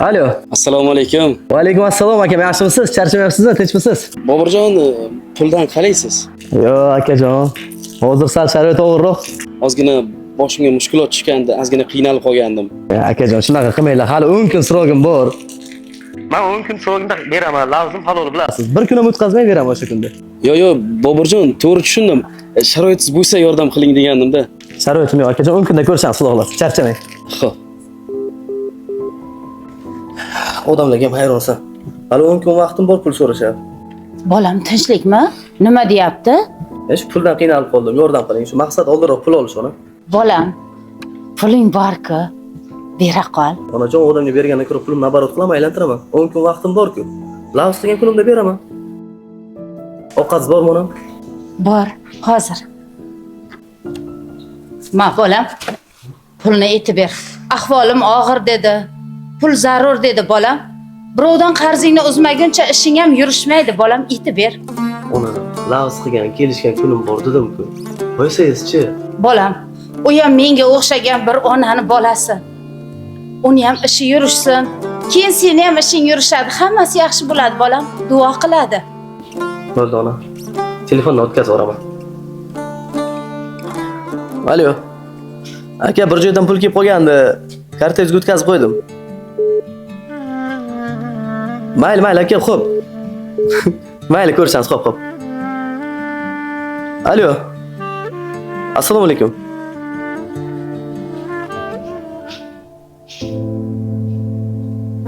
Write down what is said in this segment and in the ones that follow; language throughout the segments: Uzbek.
Alo. Assalomu alaykum. Va alaykum assalom aka, yaxshimisiz? Charchamayapsizmi? Tinchmisiz? Boburjon, puldan qalaysiz? Yo, akajon. Hozir sal sharoit og'irroq. Ozgina boshimga mushkulot tushgandi, ozgina qiynalib qolgandim. Akajon, shunaqa qilmanglar. Hali 10 kun srogim bor. Men 10 kun srogimda beraman, lavzim halol bilasiz. Bir kun ham o'tkazmay beraman o'sha kunda. Yo, Boburjon, to'g'ri tushundim. Sharoitsiz bo'lsa yordam qiling degandim-da. Sharoitim yo'q, akajon. 10 kunda ko'rishamiz, xudo xolasa. Charchamang. Xo'p. Odamlarga ham hayronsan. Hali 10 kun vaqtim bor, pul so'rashadi. Bolam tinchlikmi? Nima deyapti? Shu puldan qiynalib qoldim, yordam qiling. Shu maqsad oldinroq pul olish ona. Bolam, puling bor-ku, bera qol. Onajon, odamga bergandan ko'ra pulimni nabarat qilaman, aylantiraman. 10 kun vaqtim bor-ku. Lavz degan kunimda beraman. Ovqatingiz bormi onam? Bor, hozir. Ma bolam, pulni aytib ber. Ahvolim og'ir dedi. Pul zarur dedi bolam. Birovdan qarzingni uzmaguncha ishing ham yurishmaydi bolam, aytib ber. Ona, lavz qilgan, kelishgan kunim bor dedim-ku. Qo'ysangizchi. Bolam, u ham menga o'xshagan bir onani bolasi. Uni ham ishi yurishsin. Keyin seni ham ishing yurishadi. Hammasi yaxshi bo'ladi bolam. Duo qiladi. Bo'ldi ona. Telefonni o'tkazib yuboraman. Alo. Aka, bir joydan pul kelib qolgandi. Kartangizga o'tkazib qo'ydim. Mayli aka, xo'p. Mayli, ko'rishamiz, xo'p. Alo. Assalomu alaykum.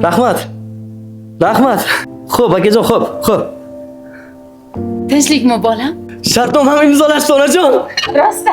Rahmat. Xo'p, akajon, xo'p. Tinchlikmi bolam? Shartnomani imzolashdi onajon. Rostmi?